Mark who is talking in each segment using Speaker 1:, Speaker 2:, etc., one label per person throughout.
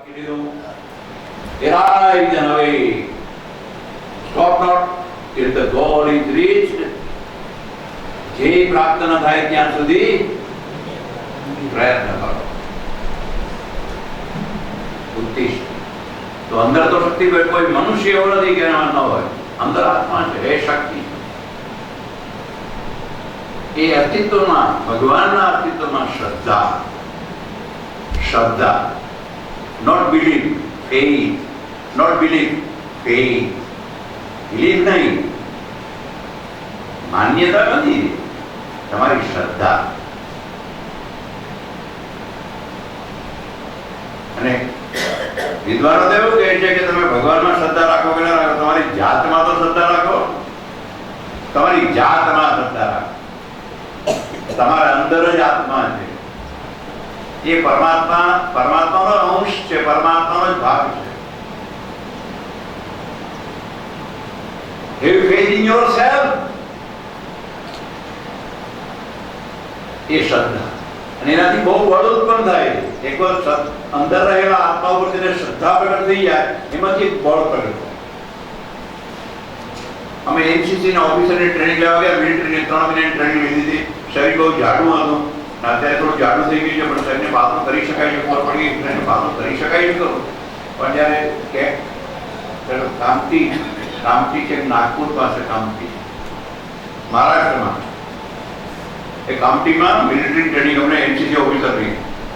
Speaker 1: Arise and awake. Stop not till the goal is reached. જે પ્રાપ્ત ન થાય ત્યાં સુધી પ્રયત્ન કરો. ઉત્તિષ્ઠ. તો અંદર તો શક્તિ કોઈ મનુષ્ય એવો નથી કે એમાં ન હોય. અંદર આત્મા છે, એ શક્તિ. એ અસ્તિત્વમાં, ભગવાનના અસ્તિત્વમાં શ્રદ્ધા. શ્રદ્ધા. Not believe, faith. Not believe, faith. Believe નહીં, માન્યતા નથી, તમારી શ્રદ્ધા. અને વિદ્વાનો તો એવું કહે છે કે તમે ભગવાનમાં શ્રદ્ધા રાખો કે ના રાખો, તમારી જાતમાં તો શ્રદ્ધા રાખો. તમારી જાતમાં શ્રદ્ધા રાખો. તમારા અંદર જ આત્મા છે. એ પરમાત્માનો અંશ છે, પરમાત્માનો જ ભાગ છે. Have faith in yourself. એ શ્રદ્ધા. અને એનાથી બહુ બળ ઉત્પન્ન થાય. એકવાર અંદર રહેલા આત્મા ઉપર તેને શ્રદ્ધા પ્રગટ થઈ જાય, એમાંથી એક બળ પ્રગટ થાય. અમે એનસીસી ના ઓફિસરની ટ્રેનિંગ લેવા ગયા, મિલિટરીની 3 મહિનાની ટ્રેનિંગ લીધી હતી. શરીર બહુ જાડું હતું, અત્યારે થોડું જાડું થઈ ગયું છે, પણ શરીરને પાતળું કરી શકાય છે. ખબર પડી ગઈ શરીરને પાતળું કરી શકાય છે. પણ જ્યારે કે કામટી છે, નાગપુર પાસે કામટી, મહારાષ્ટ્રમાં, એ કામટીમાં મિલિટરી ટ્રેનિંગ અમને એનસીસી ઓફિસરની.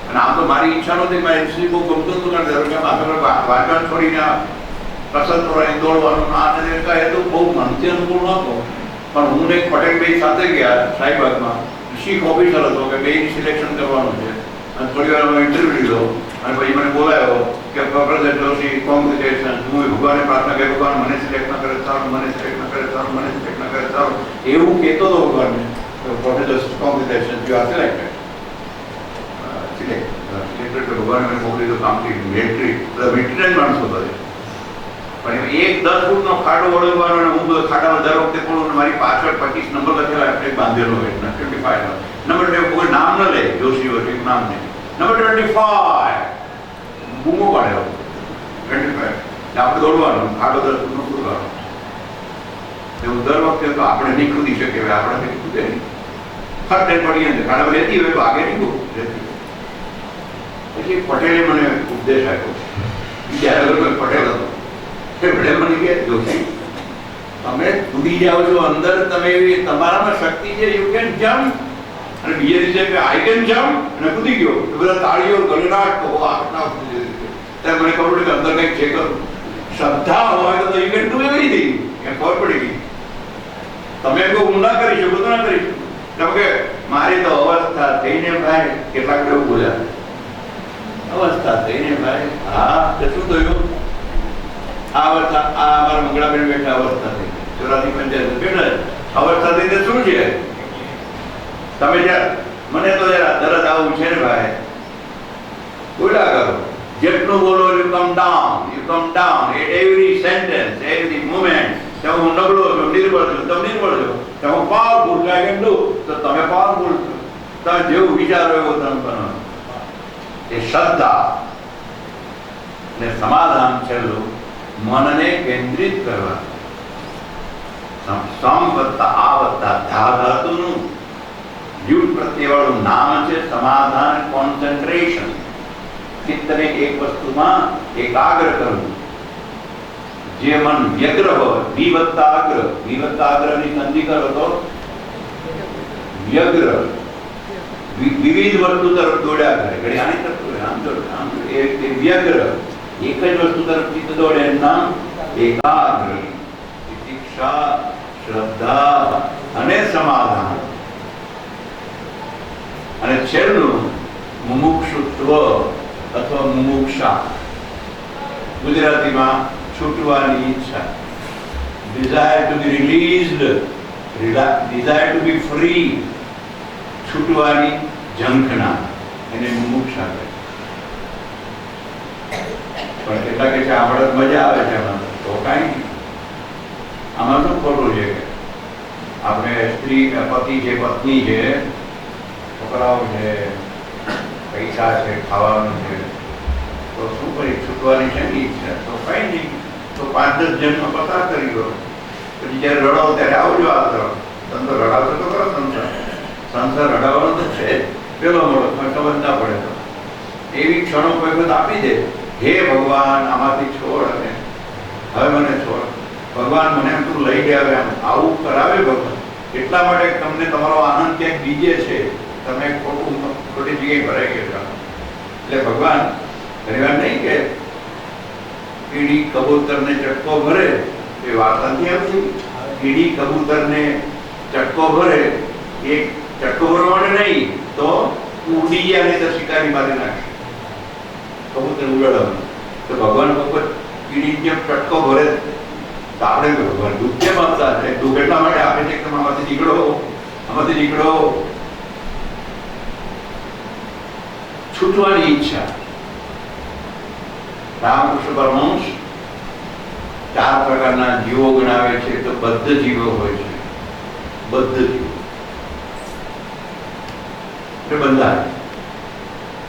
Speaker 1: અને આમ તો મારી ઈચ્છા નહોતી, મારે એનસીસી બહુ ગમતું હતું, કારણ વાંચવાનું છોડીને કસરત કરવાની, દોડવાનું, આ એ તો બહુ મનથી અનુકૂળ નહોતો. પણ હું એક પટેલભાઈ સાથે ગયા શાહીબાગમાં, શીખ ઓફિસર હતો કે બેની સિલેક્શન કરવાનું છે. અને થોડી વાર અમે ઇન્ટરવ્યુ લીધો અને પછી મને બોલાયો કે બ્રધર જોશી, કોંગ્રેચ્યુલેશન. હું ભગવાનને પ્રાર્થના કરી, ભગવાન મને સિલેક્ટ ન કરે સારું, મને સિલેક્ટ ન કરે સારું, મને સિલેક્ટ ન કરે સારું, એવું કહેતો હતો ભગવાનને. Professor congratulation, you are selected. Selected તો ભગવાને મને મોકલી દીધો કામથી, મિલિટરી માણસો કરે. પણ એક 10 ફૂટનો ખાડો ઓળંગવાનો, અને હું ખાડામાં દર વખતે પડું, મારી પાછળ 25 નંબર લખેલા આપણે બાંધેલો હોય, 25 નંબર. કોઈ નામ ન લે, જોશી હોય એક નામ નહીં. નંબર 25 બૂમો પાડ્યો, 25 આપણે દોડવાનું, ખાડો 10 ફૂટનો કૂદવાનો. એવું દર વખતે તો આપણે નહીં કૂદી શકીએ, આપણે કૂદે નહીં, ફટ પડીએ ને ખાડામાં રહેતી હોય તો આગે નહીં રહેતી. પછી પટેલે મને ઉપદેશ આપ્યો. બીજા કોઈ પટેલ હતો, મને કે જોશી, તમે કૂદી જાઓ છો અંદર, તમે તમારામાં શક્તિ છે, યુ કેન જમ્પ. અને બીજે દિવસે કે આઈ કેન જમ્પ, અને કૂદી ગયો. બધા તાળીઓ ગળરાટ તો આટલા ત્યારે મને ખબર પડી કે અંદર કંઈક છે કરું. શ્રદ્ધા હોય તો યુ કેન ડુ એવરીથિંગ. એ ખબર પડી ગઈ. તમે કોઈ ઊંડા કરી શકો તો ના કરી શકો. એટલે કે મારી તો અવસ્થા થઈને ભાઈ, કેટલાક લોકો બોલ્યા અવસ્થા થઈને ભાઈ. હા, તે શું થયું? આ અવસ્થા, આ અમારા મંગળાબેન બેઠા અવસ્થા થઈ, 84 પંચાયત બેઠા અવસ્થા થઈ. તે શું છે? તમે મને તો જરા તરત આવું છે ને ભાઈ, બોલ્યા કરો. જેટલું બોલો you come down at every sentence, every moment. હું નબળો છું, નિર્બળ છું, તમે નિર્બળ છો. હું પાવરફુલ આઈ કેન ડુ, તો તમે પાવરફુલ છો. તમે જેવું વિચારો એવું તમે કરો. એ શ્રદ્ધા ને સમાધાન છેલ્લું, મનને કેન્દ્રિત કરવા. સમ વત્તા આ વત્તા ધા ધાતુનું યુગ પ્રત્યેવાળું નામ છે સમાધાન, કોન્સન્ટ્રેશન. ચિત્તને એક વસ્તુમાં એકાગ્ર કરવું. જે મન વ્યગ્ર હોય, વિવત્તાગ્રની સંધિ કરો તો વ્યગ્ર, વિવિધ વસ્તુ તરફ દોડ્યા કરે. ઘડી આની તરફ દોડે, આમ દોડે, આમ દોડે. એ વ્યગ્ર, એક જ વસ્તુ તરફ ચિત્ત દોડે, નામ એકાગ્ર. તિતિક્ષા, શ્રદ્ધા અને સમાધાન. અને છેલ્લું મુમુક્ષુત્વ અથવા મુમુક્ષા, ગુજરાતીમાં છૂટવાની ઈચ્છા. desire to be released, desire to be free, છૂટવાની ઝંખના, એને મુમુક્ષા કહે. પણ કેટલા કે છે આપણે મજા આવે છે એમાં, તો કાંઈ આમાં શું ખોટું છે કે આપણે સ્ત્રી, પતિ છે, પત્ની છે, છોકરાઓ છે, પૈસા છે, ખાવાનું છે, તો શું કરી છૂટવાની છે ઈચ્છા, તો કઈ નહીં, તો 5-10 જન્મ પસાર કરી દો, પછી જયારે રડાવો ત્યારે આવજો આ તરફ. તમે તો રડાવશો તો કરો સંસાર રડાવવાનો તો છે પેલો મળો, સમજ ના પડે તો એવી ક્ષણો કોઈ વખત આપી દે, હે ભગવાન આમાંથી છોડ, અને હવે મને છોડ, ભગવાન મને તું લઈ ગયા, આવું કરાવે ભગવાન. એટલા માટે તમને તમારો આનંદ ક્યાંક બીજે છે, તમે ખોટી જગ્યાએ ભરાઈ ગયા. એટલે ભગવાન ઘણીવાર નહીં કે કીડી કબૂતરને ચટકો ભરે, એ વાત નથી આવતી. કીડી કબૂતરને ચટકો ભરે, એ ચટકો ભરવાનો નહીં તો ઉડી ગયા, નહીં તો શિકારી મારી નાખે, કબૂતર ઉડાડવાનું. તો ભગવાન ભગવત કીડી જેમ ચટકો ભરે, તો આપણે ભગવાન દુઃખ કેમ આપતા છે? દુઃખ એટલા માટે આપે છે કે તમે આમાંથી નીકળો, આમાંથી નીકળો. છૂટવાની ઈચ્છા. રામકૃષ્ણ પરમહંસ 4 પ્રકારના જીવો ગણાવે છે. તો બદ્ધ જીવો હોય છે, બદ્ધ જીવો એટલે બંધાય,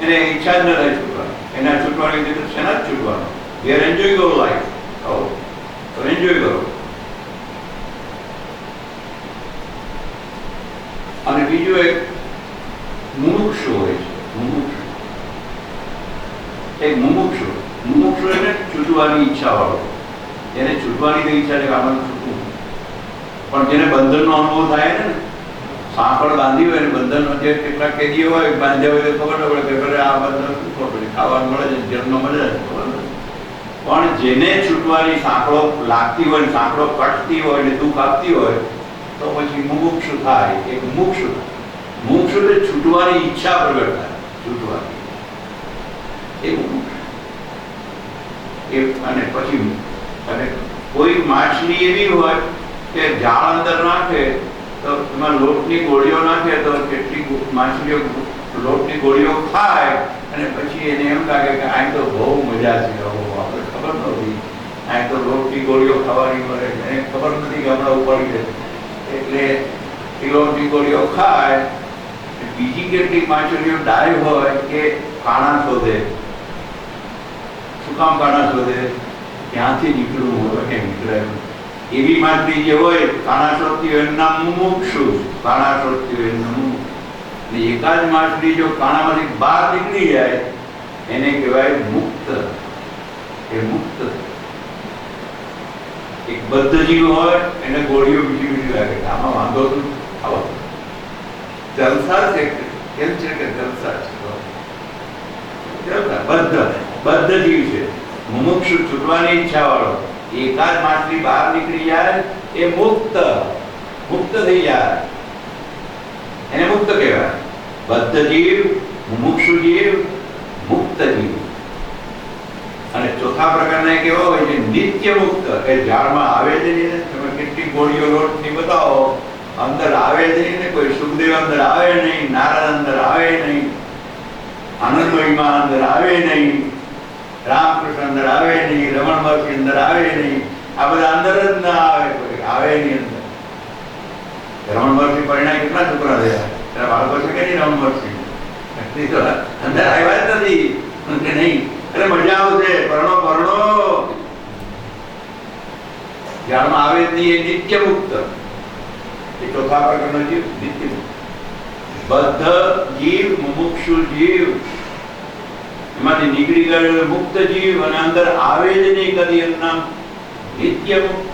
Speaker 1: એને ઈચ્છા જ ન રહે છૂટવાની. એના છૂટવાની રીતે શેના જ છૂટવાનો? We are enjoying our life. તો એન્જોય કરો. અને બીજું એક મુમુક્ષુ હોય છે. મુમુક્ષુ એટલે છૂટવાની ઈચ્છા વાળો. એને છૂટવાની તો ઈચ્છા છે કે આમાં છૂટવું, પણ જેને બંધનનો અનુભવ થાય ને, સાંકળ બાંધી હોય ને, બંધનનો જે કેટલાક કેદીઓ હોય બાંધ્યા હોય તો ખબર ન પડે કે આ બંધન શું ખબર પડે, ખાવાનું મળે છે, જન્મ મળે છે, ખબર નથી. પણ જેને છૂટવાની સાંકળો લાગતી હોય, સાંકળો કટતી હોય ને દુઃખ આપતી હોય, તો પછી મુમુક્ષુ થાય. એક મુમુક્ષુ એટલે છૂટવાની ઈચ્છા પ્રગટ થાય, છૂટવાની એ મુમુક્ષુ. અને પછી અને કોઈ માછલી એવી હોય કે જાળ અંદર નાખે તો એમાં લોટની ગોળીઓ નાખે, તો કેટલી માછલીઓ લોટની ગોળીઓ ખાય, અને પછી એને એમ લાગે કે આ તો બહુ મજા છે, આપણે ખબર નથી આ તો લોટની ગોળીઓ ખાવાની મળે, એને ખબર નથી કે હમણાં ઉપાડી જાય, એટલે એ લોટની ગોળીઓ ખાય. બીજી કેટલીક માછલીઓ ડાય હોય કે કાણા શોધે. શું કામ કાણા શોધે? ક્યાંથી નીકળવું હોય કે નીકળે. એવી માછલી જે હોય કાણા શોધતી હોય એનું નામ મુમુક્ષુ, કાણા શોધતી હોય એનું મુમુક્ષુ. એકાદ માછલી જો કાણામાંથી બહાર નીકળી જાય એને કહેવાય મુક્ત. એ મુક્ત. એક બદ્ધ જીવ હોય એને ગોળીઓ બીજી લાગે, આમાં વાંધો શું, આવો જલસા છે, કેમ છે કે જલસા છે, બદ્ધ જીવ છે. મુમુક્ષુ છૂટવાની ઈચ્છા વાળો. એકાદ માછલી બહાર નીકળી જાય એ મુક્ત થઈ જાય, એને મુક્ત કહેવાય. બદ્ધ જીવ, મુમુક્ષુ જીવ, મુક્ત જીવ. અને ચોથા પ્રકારના એક એવા હોય છે નિત્ય મુક્ત, એ ઝાડમાં આવે જ નહીં. તમે કેટલી ગોળીઓ લોટની બતાવો, અંદર આવે જ નહીં ને. કોઈ સુખદેવ અંદર આવે નહીં, નારદ અંદર આવે નહીં, આનંદમયમાં અંદર આવે નહીં, રામકૃષ્ણ અંદર આવે નહીં, રમણ મહર્ષિ અંદર આવે નહીં. આ બધા અંદર જ ના આવે, કોઈ આવે નહીં અંદર. રમણ મહર્ષિ પરિણામ કેટલા છોકરા થયા? તારા બાળકો છે કે નહીં? રમણ મહર્ષિ અંદર આવ્યા જ નથી કે નહીં. એટલે મજા આવશે, પરણો જાણમાં આવે જ નહીં. એ નિત્ય મુક્ત, એ ચોથા પ્રકારનો જીવ નિત્ય મુક્ત. બદ્ધ જીવ, મુમુક્ષુ જીવ, એમાંથી નીકળી ગયેલો મુક્ત જીવ, અને અંદર આવે જ નહીં કદી, એનું નામ નિત્ય મુક્ત.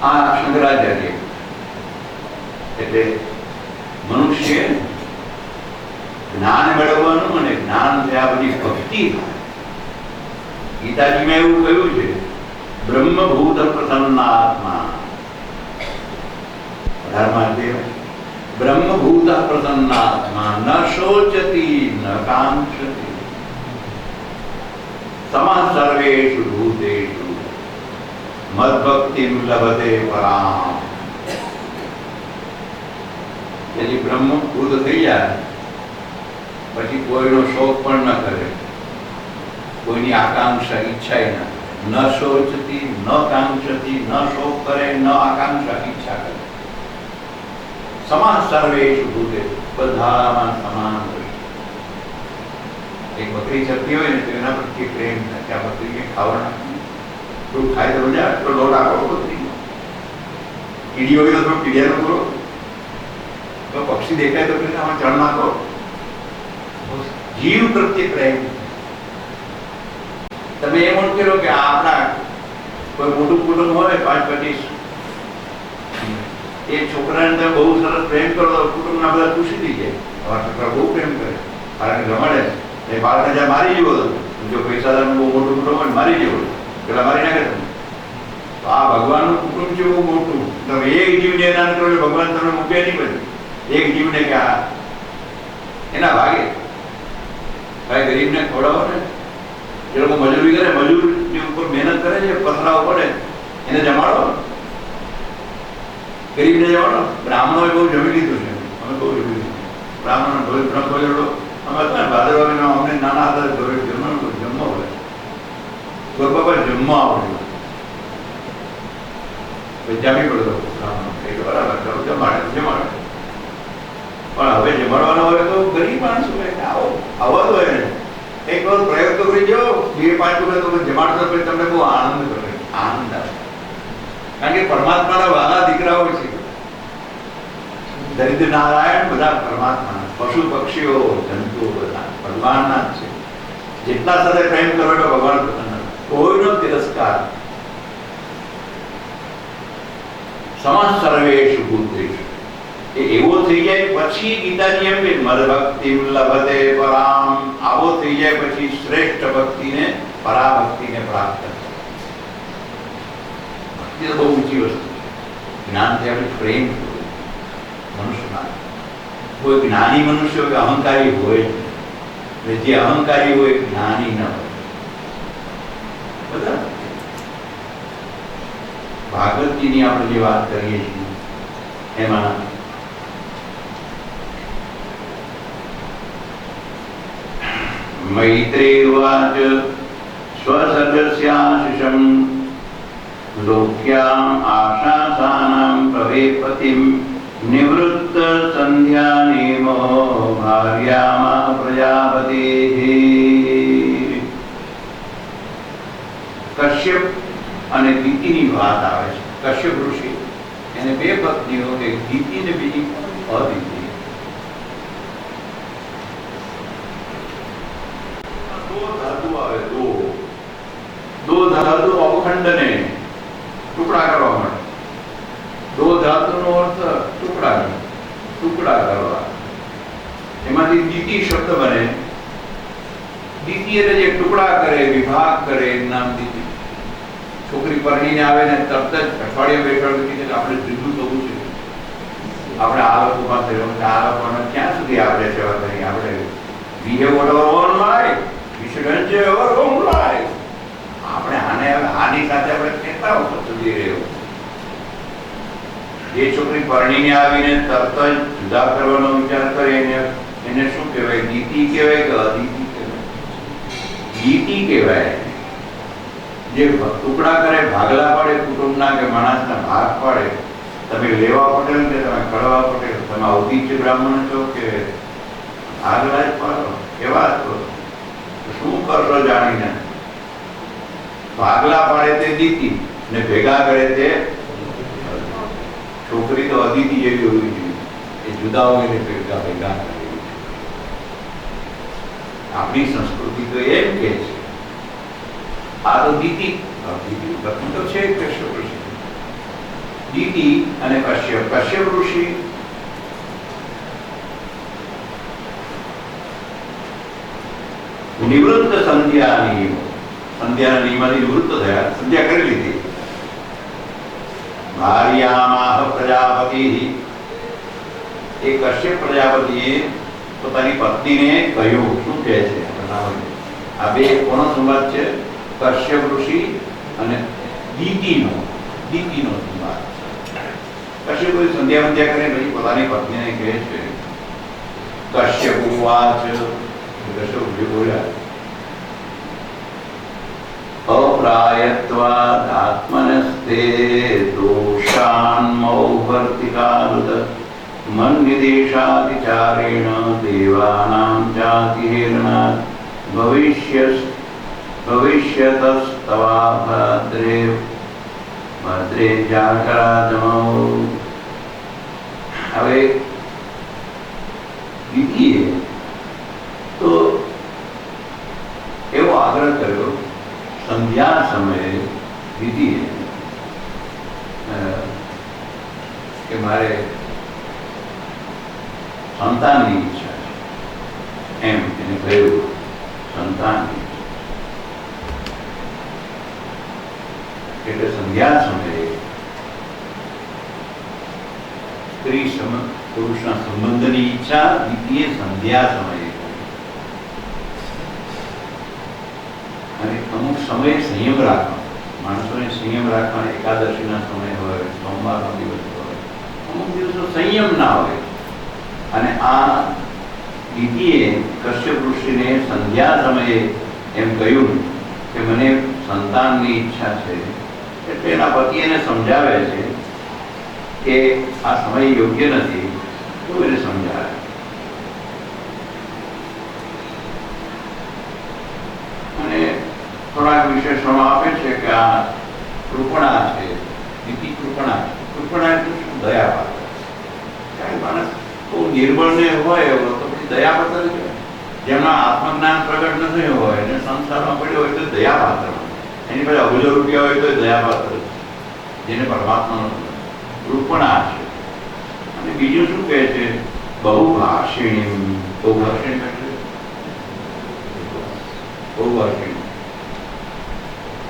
Speaker 1: આ શંકરાચાર્ય એટલે મનુષ્ય જ્ઞાન મેળવવાનું અને જ્ઞાન થયા પછી ભક્તિ થાય. ગીતાજીમાં એવું કહ્યું છે, બ્રહ્મભૂત પ્રસન્નાત્મા. બ્રહ્મભૂત પ્રસન્નાત્મા ન શોચતી ન કાંક્ષતી સમઃ સર્વેષુ ભૂતેષુ મદ્ભક્તિમ લભતે પરામ. यदि બ્રહ્મભૂત થઈ જાય પછી કોઈનો શોક પણ ન કરે, કોઈની આકાંક્ષા ઈચ્છા ન શોચતી ન કાંક્ષતી, ન શોક કરે ન આકાંક્ષા ઈચ્છા કરે. સમાન સર્વેષુ ભૂતે, બધામાં સમાન. એક બકરી ચરતી હોય ને તો એના પ્રત્યે પ્રેમ થાય કે આ બકરીને ખાવા નાખી, થોડું ખાય તો મજા આવે, તો લોટ આપો બકરી, કીડી હોય તો થોડું કીડિયાનો પૂરો, તો પક્ષી દેખાય તો આમાં ચણ નાખો. જીવ પ્રત્યે પ્રેમ. તમે એમ કરો કે આપણા કોઈ મોટું કુટુંબ હોય 5-25, એ છોકરાને તમે બહુ સરસ પ્રેમ કરો તો કુટુંબના બધા ખુશી થઈ જાય. તમારા છોકરા બહુ પ્રેમ કરે, કારણ કે રમાડે એ બાળકને જ્યાં મારી જેવો હતો, જો પૈસાદારનું બહુ મોટું કુટુંબ હોય મારી જેવો પેલા મારી નાખે તમે. તો આ ભગવાનનું કુટુંબ છે બહુ મોટું. તમે એક જીવને એના કરો ભગવાન તમને મૂકે નહીં, પછી એક જીવને કે આ એના ભાગે ભાઈ ગરીબને ખવડાવો ને, એ લોકો મજૂરી કરે, મજૂરની ઉપર મહેનત કરે છે, પથરાવ પડે, એને જમાડો, ગરીબને જમાડો. બ્રાહ્મણોએ બહુ જમી લીધું છે, અમે બહુ જમી લીધું. બ્રાહ્મણ ભોજડો અમે હતા ભાદરવામાં, અમને નાના હતા જમવા પડે, ગોરબાપા જમવા આવડે જામી પડતો બ્રાહ્મણ, એ બરાબર ચાલો જમાડે. પણ હવે જમાડવાનો હોય તો ગરીબ માણસો આવો આવવા દો એને. એક વાર પ્રયોગ તો કરી જાઓ, 2-5 વખત જમાડતો પછી તમને બહુ આનંદ આવે. કારણ કે પરમાત્માના વાલા દીકરાઓ છે. દરિદ્ર નારાયણ બધા પરમાત્મા, પશુ પક્ષીઓ જંતુઓ બધા ભગવાનના જ છે. જેટલા સાથે પ્રેમ કરો એટલો ભગવાન પ્રસન્ન. કોઈનો તિરસ્કાર. સમા સર્વેષુ ભૂતેષુ એ એવો થઈ જાય પછી ગીતાજી એમ કે મદ ભક્તિમ લભતે પરામ, આવો થઈ જાય પછી શ્રેષ્ઠ ભક્તિને, પરાભક્તિને પ્રાપ્ત કરે. ભક્તિ તો બહુ ઊંચી વસ્તુ છે. જ્ઞાનથી આપણે પ્રેમ મનુષ્યમાં કોઈ જ્ઞાની મનુષ્ય કે અહંકારી હોય, જે અહંકારી હોય જ્ઞાની ન હોય. બધા ભાગવતજીની આપણે જે વાત કરીએ છીએ એમાં મૈત્રેય ઉવાચ સ્વસર્ગસ્યાશિષં લોક્યામ આશાસાનાં પ્રવેપતિં નિવૃત્ત સંધ્યાનેમો ભાર્યામા પ્રજાપતિઃ. કશ્યપ અને દિતિની વાત આવે છે. કશ્યપ ઋષિ એને 2 પત્નીઓ, એક દિતિ ને બીજી અદિતિ. दो धातु अवखंड ने टुकड़ा करवा માટે. दो ધાતુનો અર્થ ટુકડા કરવા. એમાંથી દિતિ શબ્દ બને. દિતિ એટલે જે ટુકડા કરે, વિભાગ કરે, એનું નામ દિતિ. છોકરી પરણીને આવે ને તરત જ અઠવાડિયા બેઠાડું કે આપણે જુદું થવું છે, આપણે આ લોકોમાં થયું, આ લોકોને ક્યાં સુધી આપણે સેવા કરી, આપણે we have whatever own life, we should enjoy our own life. આપણે આની સાથે આપણે કેટલા વખત સુધી રહ્યો. જે છોકરી પરણીને આવીને તરત જ જુદા કરવાનો વિચાર કરે એને શું કહેવાય? દીતિ કહેવાય કે અદિતિ કહેવાય? દીતિ કહેવાય. જે ટુકડા કરે, ભાગલા પાડે, કુટુંબના કે માણસના ભાગ પાડે. તમે લેવા પટેલ કે તમે કડવા પટેલ, તમે અવધિચ્ય બ્રાહ્મણ છો કે ભાગલા જ પાડો, કેવા છો, શું કરશો જાણીને? ભાગલા પાડે તે દીતિ ને ભેગા કરે તે છોકરી. તો અદિતિ જેવી હોવી જોઈએ, એ જુદા હોય ને ભેગા કરે. આપણી સંસ્કૃતિ તો એમ કે છે. આ તો દીતિ તો છે કશ્યપ ઋષિ. દીતિ અને કશ્યપ. કશ્યપ ઋષિ નિવૃત્ત સંધ્યાની નિયમથી નિવૃત્ત થયા, સંધ્યા કરી લીધી. ભાર્યામાહ પ્રજાપતિ. એ કશ્યપ પ્રજાપતિએ પોતાની પત્નીને કહ્યું. શું કહે છે? આ 2 કોનો સંવાદ છે? કશ્યપ ઋષિ અને દીતિનો સંવાદ. કશ્યપ સંધ્યા કરે પછી પોતાની પત્નીને કહે છે. કશ્યપ ઉવાચ. કશ્યપ બોલ્યા, અપ્રાયત્વાદ આત્મનસ્તે દોષાન મૌભર્તિકારુત મન્યદેશાતિચારેણ દેવાનાં જાતિહેરણાત भविष्यतस्तवा भद्रे भद्रे जाकराजमौ। હવે દીદીએ તો એવો આગ્રહ કર્યો સંધ્યા સમયે દીદીએ કે મારે સંતાનની ઈચ્છા છે, એમ એને કહ્યું સંતાનની। એટલે સંધ્યા સમયે સ્ત્રી પુરુષના સંબંધની ઈચ્છા દીદીએ સંધ્યા સમયે કરી। અને અમુક સમયે સંયમ રાખવાનો, માણસોને સંયમ રાખવાનો, એકાદશીના સમય હોય, સોમવારનો દિવસ હોય, અમુક દિવસો સંયમ ના હોય। અને આ દીદીએ કશ્યપ ઋષિને સંધ્યા સમયે એમ કહ્યું કે મને સંતાનની ઈચ્છા છે। એટલે એના પતિ એને સમજાવે છે કે આ સમય યોગ્ય નથી, તો એને સમજાવે। અને થોડાક વિશેષણો આપે છે કે આ કૃપણા છે, દીદી કૃપણા। કૃપણા એટલે શું? દયાપાત્ર। કારણ માણસ બહુ નિર્બળ ને હોય તો પછી દયાપાત્ર કહેવાય। જેમના આત્મજ્ઞાન પ્રગટ ન થયું હોય અને સંસારમાં પડ્યો હોય તો દયાપાત્ર, એની પાસે અબજો રૂપિયા હોય તો દયાપાત્ર, જેને પરમાત્માનો કૃપણા છે। અને બીજું શું કહે છે? બહુભાષિણી। બહુભાષિણી એટલે બહુભાષિણી।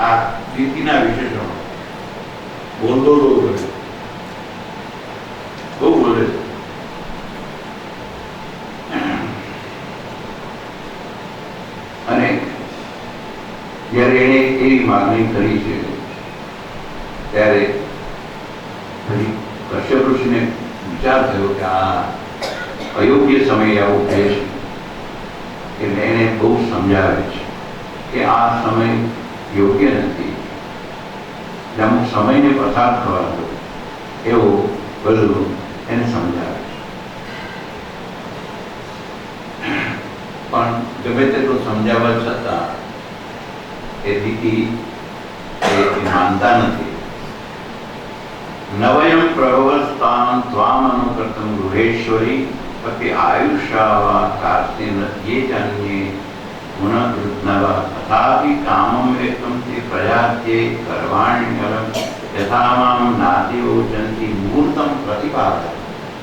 Speaker 1: આ દીદીના વિશેષણો બોલતો બહુ બોલે છે। અને જ્યારે એને એવી માગણી કરી છે ત્યારે કશ્યપ ઋષિને વિચાર થયો કે આ અયોગ્ય સમયે આવું કહે છે, એટલે એને બહુ સમજાવે છે કે આ સમય યોગ્ય નથી, અમુક સમયને પસાર થવા દો, એવું બધું એને સમજાવે છે। પણ ગમે તેટલું સમજાવવા છતાં એ દીદી માનતા નથી। નવયમ પ્રભવસ્તાન ત્વામ અનુકર્તમ ગૃહેશ્વરી પતિ આયુષાવા કાર્તિન યે જાન્યે ગુણકૃત્નવ તથાપિ કામમ વેતમ તે પ્રજાત્યે કર્વાણ્યલમ યથામામ નાતિવોચંતિ મુહૂર્તમ પ્રતિપાદય।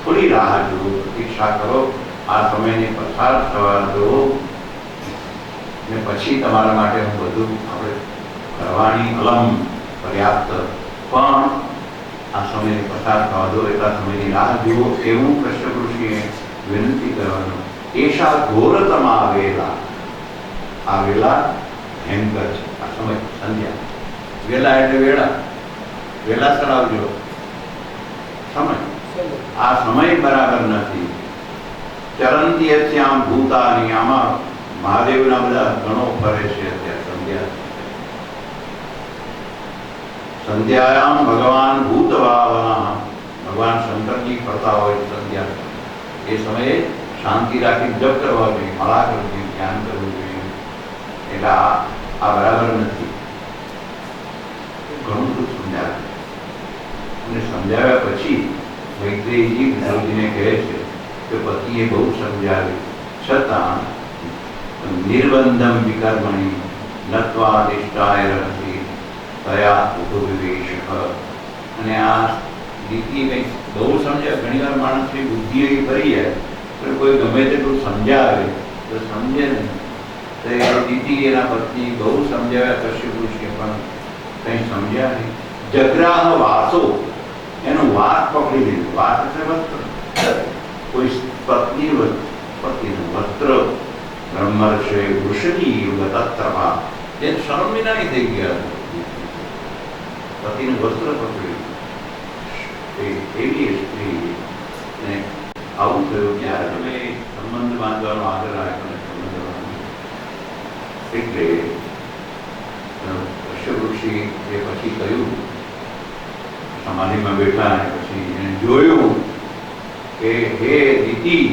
Speaker 1: થોડી રાહ જુઓ, પ્રતીક્ષા કરો, આ સમયને પસાર થવા દો ને પછી તમારા માટે હું બધું આપણે કરવાની અલમ પર્યાપ્ત, પણ આ સમયને પસાર થવા દો, એટલા સમયની રાહ જુઓ, એવું કશ્યપ ઋષિએ વિનંતી કરવાનું। એશા ઘોરતમા વેલા। આ વેલા ભયંકર છે, આ સમય સંધ્યા। વેલા એટલે વેળા, વેલાસર આવજો, સમય, આ સમય બરાબર નથી। ચરંતી અસ્યામ ભૂતાની। આમાં મહાદેવના બધા ગણો ફરે છે અત્યારે સંધ્યા। સંધ્યાયામ ભગવાન ભૂતભાવના, ભગવાન શંકરજી ફરતા હોય સંધ્યા, એ સમયે શાંતિ રાખી જપ કરવા જોઈએ, માળા કરવી જોઈએ, ધ્યાન કરવું જોઈએ। એટલે આ બરાબર નથી, ઘણું બધું સમજાવે। અને સમજાવ્યા પછી મૈત્રેયજી વિષ્ણુજીને કહે છે કે પતિએ બહુ સમજાવ્યું છતાં નિર્બંધમ વિકર્મણી નત્વાદિષ્ટાય રહસી તયા ઉપવિવેશઃ। અને આ દીદી કંઈક બહુ સમજાય, ઘણીવાર માણસની બુદ્ધિ એવી ફરી જાય, પણ કોઈ ગમે તેટલું સમજાવે તો સમજે નહીં। તો એ દીદી એના પત્ની બહુ સમજાવ્યા કશ્યપ ઋષિએ, પણ કંઈ સમજ્યા નહીં। જગ્રાહ વાસો, એનું વાત પકડી લીધું। વાત એટલે વસ્ત્ર, કોઈ પત્ની પતિનું વસ્ત્ર બ્રહ્મર્ષે વૃષણી યુગતત્રભા, એ શરમ વિનાની થઈ ગયા, પતિનું વસ્ત્ર પકડ્યું। એવી સ્ત્રી ને આવું થયું કે તમે સંબંધ બાંધવાનો આગ્રહ રાખ્યો, સંબંધ બાંધવાનો એટલે કશ્યપ ઋષિ એ પછી કહ્યું, સમાધિમાં બેઠા અને પછી એને જોયું કે હે દીદી,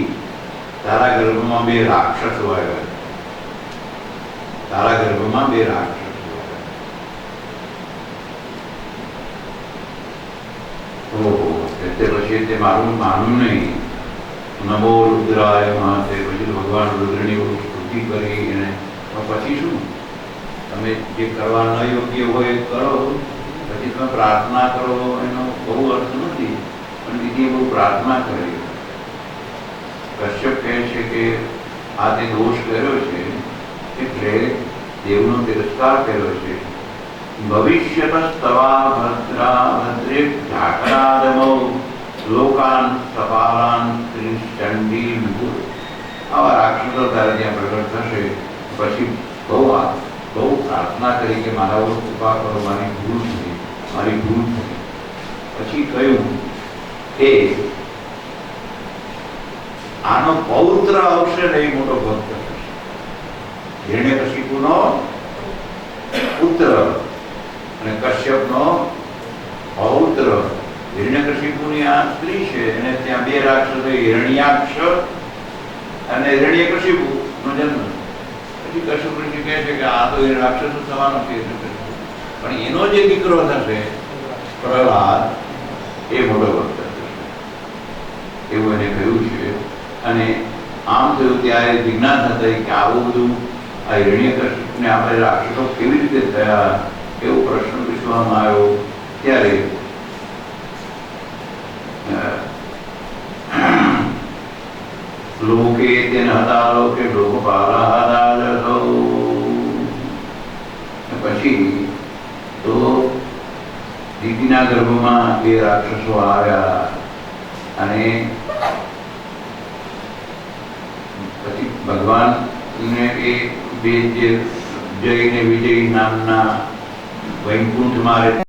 Speaker 1: તારા ગર્ભમાં બે રાક્ષસો આવ્યા, તારા ગર્ભમાં બે રાક્ષસો. ઓહો, એટલે પછી તે મારું માનું નહીં. નમો રુદ્રાય મહાતે, પછી ભગવાન રુદ્રની સ્તુતિ કરી એને. પછી શું? તમે જે કરવા ન યોગ્ય હોય એ કરો, પછી તમે પ્રાર્થના કરો, એનો બહુ અર્થ નથી. પણ બીજી બહુ પ્રાર્થના કરી. કશ્યપ કહે છે કે આ તે દોષ કર્યો છે એટલે દેવનો તિરસ્કાર કર્યો છે. ભવિષ્યતસ્તવા ભદ્રા ભદ્રે ઝાકરાદમો લોકાન સપાલાન ચંડી વિપુલ. આવા રાક્ષસો તારે ત્યાં પ્રગટ થશે. પછી બહુ પ્રાર્થના કરી કે મારા ઉપર કૃપા કરો, મારી ભૂલ થઈ. પછી કહ્યું કે આનો પૌત્ર આવશે ને એ મોટો ભક્ત થશે. હિરણ્યકશિપુનો પુત્ર અને કશ્યપનો પૌત્ર. હિરણ્યકશિપુની આ સ્ત્રી છે, એને ત્યાં બે રાક્ષસો, હિરણ્યાક્ષ અને હિરણ્યકશિપુ નો જન્મ. પછી કશ્યપ ઋષિ કહે છે કે આ તો રાક્ષસો થવાનો છે, પણ એનો જે દીકરો થશે પ્રહલાદ, એ મોટો ભક્ત થશે એવું એને કહ્યું છે. અને આમ થયું ત્યારે જિજ્ઞાસા થઈ કે આવું બધું આ હિરણ્યકશિપુને આપણે રાક્ષસો કેવી રીતે થયા, એવો પ્રશ્ન પૂછવામાં આવ્યો. ત્યારે લોકે તેન હતા લોકે લોકપાલા હતા જસો. પછી તો દીકરીના ગર્ભમાં બે રાક્ષસો આવ્યા અને પછી ભગવાન ને એ બે જે જય ને વિજય નામના વૈકુંઠમાં